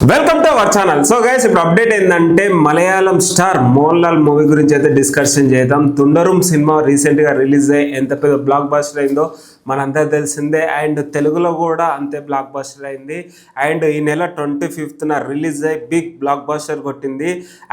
Welcome to our channel. So guys, ఇప్పుడు update ఏంటంటే Malayalam star Mohan Lal movie గురించి అయితే డిస్కషన్ చేద్దాం. తుండరుం సినిమా రీసెంట్ గా రిలీజ్ అయ్యి ఎంత పెద్ద బ్లాక్ బస్టర్ అయిందో మనందరూ తెలిసిందే. అండ్ తెలుగులో కూడా అంతే బ్లాక్ బస్టర్ అయింది. అండ్ ఈ నెల 25న రిలీజ్ అయ్యి బిగ్ బ్లాక్ బస్టర్ కొట్టింది.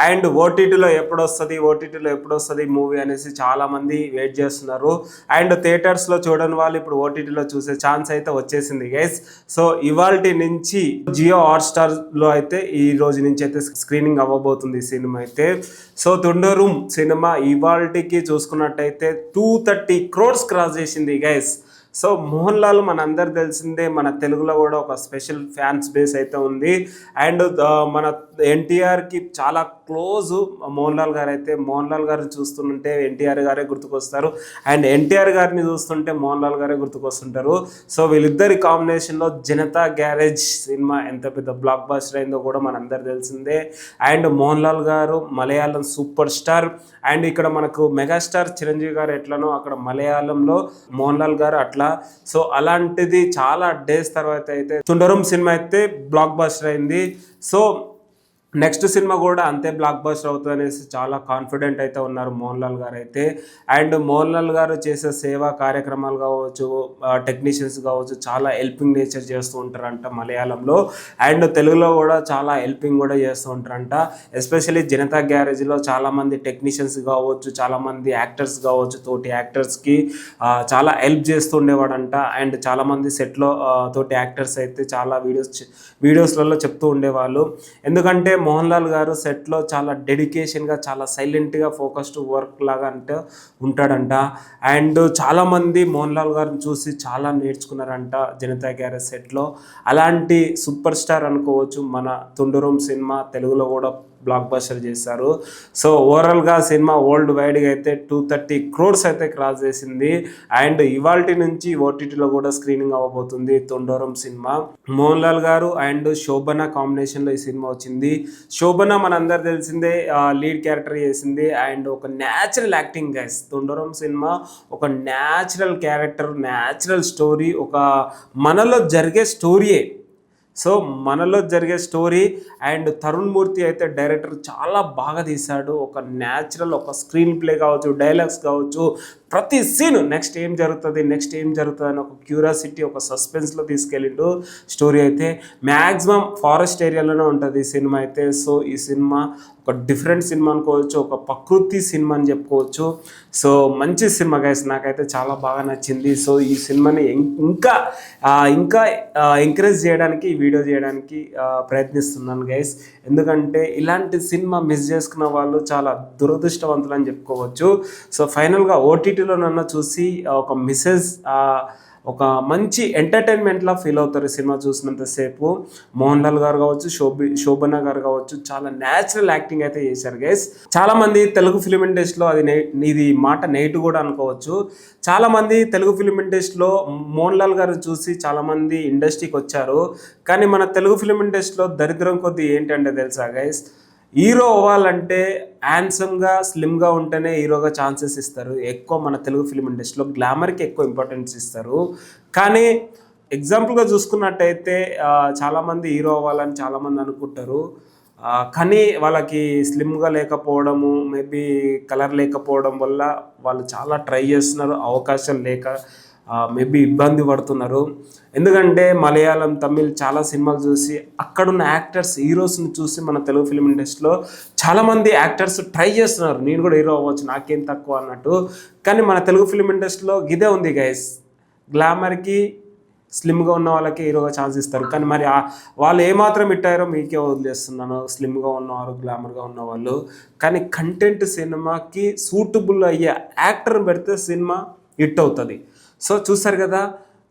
అండ్ ఓటీటీలో ఎప్పుడు వస్తుంది మూవీ అనేసి చాలా మంది వెయిట్ చేస్తున్నారు. అండ్ థియేటర్స్ లో చూడని వాళ్ళు ఇప్పుడు ఓటీటీలో చూసే ఛాన్స్ అయితే వచ్చేసింది గైస్. సో ఇవాల్టి నుంచి జియో హాట్స్టార్ లో అయితే ఈ రోజు నుంచి అయితే స్క్రీనింగ్ అవ్వబోతుంది ఈ సినిమా అయితే. సో తుండరుం సినిమా ఇవాల్టికి చూసుకున్నట్టయితే 230 crores క్రాస్ చేసింది గైస్. సో మోహన్ లాల్ మన అందరు తెలిసిందే, మన తెలుగులో కూడా ఒక స్పెషల్ ఫ్యాన్స్ బేస్ అయితే ఉంది. అండ్ మన ఎన్టీఆర్కి చాలా క్లోజ్ మోహన్ లాల్ గారు అయితే. మోహన్ లాల్ గారిని చూస్తుంటే ఎన్టీఆర్ గారే గుర్తుకొస్తారు, అండ్ ఎన్టీఆర్ గారిని చూస్తుంటే మోహన్ లాల్ గారే గుర్తుకొస్తుంటారు. సో వీళ్ళిద్దరి కాంబినేషన్లో జనతా గ్యారేజ్ సినిమా ఎంత పెద్ద బ్లాక్ బస్టర్ అయిందో కూడా మనందరు తెలిసిందే. అండ్ మోహన్ లాల్ గారు మలయాళం సూపర్ స్టార్, అండ్ ఇక్కడ మనకు మెగాస్టార్ చిరంజీవి గారు ఎట్లనో అక్కడ మలయాళంలో మోహన్ లాల్ గారు అట్లా. సో అలాంటిది చాలా డేస్ తర్వాత అయితే తుండరుం సినిమా అయితే బ్లాక్ బస్టర్ అయింది. సో నెక్స్ట్ సినిమా కూడా అంతే బ్లాక్ బస్టర్ అవుతుంది అనేసి చాలా కాన్ఫిడెంట్ అయితే ఉన్నారు మోహన్ లాల్ గారు అయితే. అండ్ మోహన్ లాల్ గారు చేసే సేవా కార్యక్రమాలు కావచ్చు, టెక్నీషియన్స్ కావచ్చు, చాలా హెల్పింగ్ నేచర్ చేస్తూ ఉంటారంట మలయాళంలో. అండ్ తెలుగులో కూడా చాలా హెల్పింగ్ కూడా చేస్తూ ఉంటారంట. ఎస్పెషల్లీ జనతా గ్యారేజ్లో చాలామంది టెక్నీషియన్స్ కావచ్చు, చాలామంది యాక్టర్స్ కావచ్చు, తోటి యాక్టర్స్కి చాలా హెల్ప్ చేస్తూ ఉండేవాడంట. అండ్ చాలామంది సెట్లో తోటి యాక్టర్స్ అయితే చాలా వీడియోస్లలో చెప్తూ ఉండేవాళ్ళు. ఎందుకంటే మోహన్ లాల్ గారు సెట్లో చాలా డెడికేషన్గా, చాలా సైలెంట్గా ఫోకస్డ్ వర్క్ లాగా అంటే ఉంటాడంట. అండ్ చాలామంది మోహన్ లాల్ గారిని చూసి చాలా నేర్చుకున్నారంట జనతా గ్యారేజ్ సెట్లో. అలాంటి సూపర్ స్టార్ అనుకోవచ్చు మన తుండరుం సినిమా. తెలుగులో కూడా బ్లాక్ బస్టర్ చేశారు. సో ఓవరాల్గా సినిమా వరల్డ్ వైడ్గా అయితే 230 crores అయితే క్రాస్ చేసింది. అండ్ ఇవాల్టి నుంచి ఓటీటీలో కూడా స్క్రీనింగ్ అవ్వబోతుంది తుండరుం సినిమా. మోహన్ లాల్ గారు అండ్ శోభన కాంబినేషన్లో ఈ సినిమా వచ్చింది. శోభన మనందరు తెలిసిందే, లీడ్ క్యారెక్టర్ చేసింది. అండ్ ఒక న్యాచురల్ యాక్టింగ్ గైస్. తుండరుం సినిమా ఒక న్యాచురల్ క్యారెక్టర్, న్యాచురల్ స్టోరీ, ఒక మనలో జరిగే స్టోరీయే. సో మనలో జరిగే స్టోరీ. అండ్ తరుణ్ మూర్తి అయితే డైరెక్టర్ చాలా బాగా తీశాడు. ఒక న్యాచురల్, ఒక స్క్రీన్ ప్లే కావచ్చు, డైలాగ్స్ కావచ్చు, ప్రతి సీన్ నెక్స్ట్ ఏం జరుగుతుంది అని ఒక క్యూరియాసిటీ, ఒక సస్పెన్స్లో తీసుకెళ్ళిండు స్టోరీ అయితే. మ్యాక్సిమం ఫారెస్ట్ ఏరియాలోనే ఉంటుంది ఈ సినిమా అయితే. సో ఈ సినిమా ఒక డిఫరెంట్ సినిమా అనుకోవచ్చు, ఒక ప్రకృతి సినిమా అని చెప్పుకోవచ్చు. సో మంచి సినిమా గైస్, నాకైతే చాలా బాగా నచ్చింది. సో ఈ సినిమాని ఇంకా ఎంకరేజ్ చేయడానికి, ఈ వీడియో చేయడానికి ప్రయత్నిస్తున్నాను గైస్. ఎందుకంటే ఇలాంటి సినిమా మిస్ చేసుకున్న వాళ్ళు చాలా దురదృష్టవంతులు అని చెప్పుకోవచ్చు. సో ఫైనల్గా ఓటీటీలో నన్ను చూసి ఒక మెసేజ్, ఒక మంచి ఎంటర్టైన్మెంట్లా ఫీల్ అవుతారు ఈ సినిమా చూసినంతసేపు. మోహన్ లాల్ గారు కావచ్చు, శోభన గారు కావచ్చు, చాలా న్యాచురల్ యాక్టింగ్ అయితే చేశారు గైస్. చాలామంది తెలుగు ఫిలిం ఇండస్ట్రీలో ఇది మాట నెగిటివ్ కూడా అనుకోవచ్చు. చాలామంది తెలుగు ఫిలిం ఇండస్ట్రీలో మోహన్ లాల్ గారు చూసి చాలామంది ఇండస్ట్రీకి వచ్చారు. కానీ మన తెలుగు ఫిలిం ఇండస్ట్రీలో దరిద్రం కొద్ది ఏంటంటే తెలుసా గైస్, హీరో అవ్వాలంటే హ్యాండ్సమ్గా, స్లిమ్గా ఉంటేనే హీరోగా ఛాన్సెస్ ఇస్తారు ఎక్కువ. మన తెలుగు ఫిలిం ఇండస్ట్రీలో గ్లామర్కి ఎక్కువ ఇంపార్టెన్స్ ఇస్తారు. కానీ ఎగ్జాంపుల్గా చూసుకున్నట్టయితే చాలామంది హీరో అవ్వాలని చాలామంది అనుకుంటారు. కానీ వాళ్ళకి స్లిమ్గా లేకపోవడము, మేబీ కలర్ లేకపోవడం వల్ల వాళ్ళు చాలా ట్రై చేస్తున్నారు, అవకాశం లేక మేబీ ఇబ్బంది పడుతున్నారు. ఎందుకంటే మలయాళం, తమిళ్ చాలా సినిమాలు చూసి అక్కడున్న యాక్టర్స్, హీరోస్ని చూసి మన తెలుగు ఫిలిం ఇండస్ట్రీలో చాలామంది యాక్టర్స్ ట్రై చేస్తున్నారు, నేను కూడా హీరో అవ్వచ్చు, నాకేం తక్కువ అన్నట్టు. కానీ మన తెలుగు ఫిలిం ఇండస్ట్రీలో ఇదే ఉంది గైస్, గ్లామర్కి, స్లిమ్గా ఉన్న వాళ్ళకి హీరోగా ఛాన్స్ ఇస్తారు. కానీ మరి వాళ్ళు ఏమాత్రం ఇట్టారో మీకే వదిలేస్తున్నాను, స్లిమ్గా ఉన్నవారు, గ్లామర్గా ఉన్నవాళ్ళు. కానీ కంటెంట్ సినిమాకి సూటబుల్ అయ్యే యాక్టర్ని పెడితే సినిమా హిట్ అవుతుంది. సో చూసారు కదా,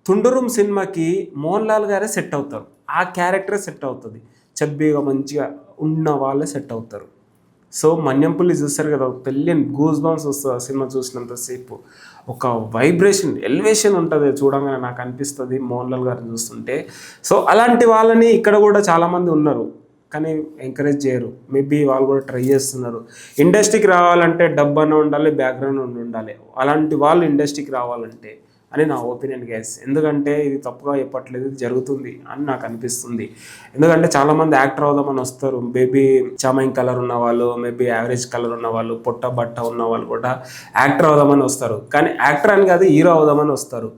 తుండరుం సినిమాకి మోహన్ లాల్ గారే సెట్ అవుతారు, ఆ క్యారెక్టరే సెట్ అవుతుంది. చబ్బీగా మంచిగా ఉన్న వాళ్ళే సెట్ అవుతారు. సో మన్యంపుల్లి చూస్తారు కదా, తెలియని గూస్ బంప్స్ వస్తుంది ఆ సినిమా చూసినంతసేపు. ఒక వైబ్రేషన్, ఎలివేషన్ ఉంటుంది చూడంగానే నాకు అనిపిస్తుంది మోహన్ లాల్ గారిని చూస్తుంటే. సో అలాంటి వాళ్ళని ఇక్కడ కూడా చాలామంది ఉన్నారు, కానీ ఎంకరేజ్ చేయరు. మేబీ వాళ్ళు కూడా ట్రై చేస్తున్నారు. ఇండస్ట్రీకి రావాలంటే డబ్బు అని ఉండాలి, బ్యాక్గ్రౌండ్ ఉండాలి. అలాంటి వాళ్ళు ఇండస్ట్రీకి రావాలంటే అని నా ఒపీనియన్ గైస్. ఎందుకంటే ఇది తప్పుగా చెప్పట్లేదు, ఇది జరుగుతుంది అని నాకు అనిపిస్తుంది. ఎందుకంటే చాలామంది యాక్టర్ అవుదామని వస్తారు, మేబీ చామైన్ కలర్ ఉన్న వాళ్ళు, మేబీ యావరేజ్ కలర్ ఉన్న వాళ్ళు, పొట్ట బట్ట ఉన్న వాళ్ళు కూడా యాక్టర్ అవుదామని వస్తారు. కానీ యాక్టర్ అని కాదు, హీరో అవుదామని వస్తారు.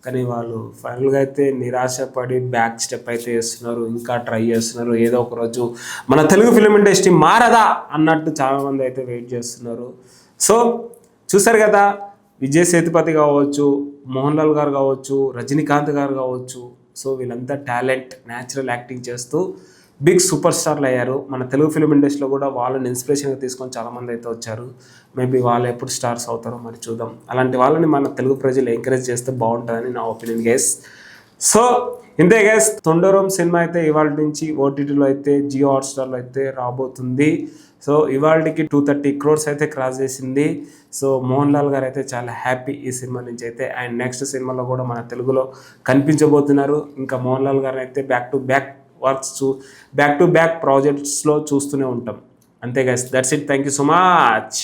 కానీ వాళ్ళు ఫైనల్గా అయితే నిరాశపడి బ్యాక్ స్టెప్ అయితే చేస్తున్నారు, ఇంకా ట్రై చేస్తున్నారు. ఏదో ఒక రోజు మన తెలుగు ఫిలిం ఇండస్ట్రీ మారదా అన్నట్టు చాలామంది అయితే వెయిట్ చేస్తున్నారు. సో చూసారు కదా, విజయ్ సేతుపతి కావచ్చు, మోహన్ లాల్ గారు కావచ్చు, రజనీకాంత్ గారు కావచ్చు. సో వీళ్ళంతా టాలెంట్, న్యాచురల్ యాక్టింగ్ చేస్తూ బిగ్ సూపర్ స్టార్లు అయ్యారు. మన తెలుగు ఫిలిం ఇండస్ట్రీలో కూడా వాళ్ళని ఇన్స్పిరేషన్గా తీసుకొని చాలామంది అయితే వచ్చారు. మేబీ వాళ్ళు ఎప్పుడు స్టార్స్ అవుతారో మరి చూద్దాం. అలాంటి వాళ్ళని మన తెలుగు ప్రజలు ఎంకరేజ్ చేస్తే బాగుంటుందని నా ఒపీనియన్ గైస్. సో ఇంతే గైస్, తొండూరం సినిమా అయితే ఇవాళ నుంచి ఓటీటీలో అయితే జియో హాట్స్టార్లో అయితే రాబోతుంది. సో ఇవాళకి 230 crores అయితే క్రాస్ చేసింది. సో మోహన్ లాల్ గారు అయితే చాలా హ్యాపీ ఈ సినిమా నుంచి అయితే. అండ్ నెక్స్ట్ సినిమాలో కూడా మన తెలుగులో కనిపించబోతున్నారు. ఇంకా మోహన్ లాల్ గారు అయితే బ్యాక్ టు బ్యాక్ ప్రాజెక్ట్స్లో చూస్తూనే ఉంటాం. అంతే guys, that's it. Thank you so much.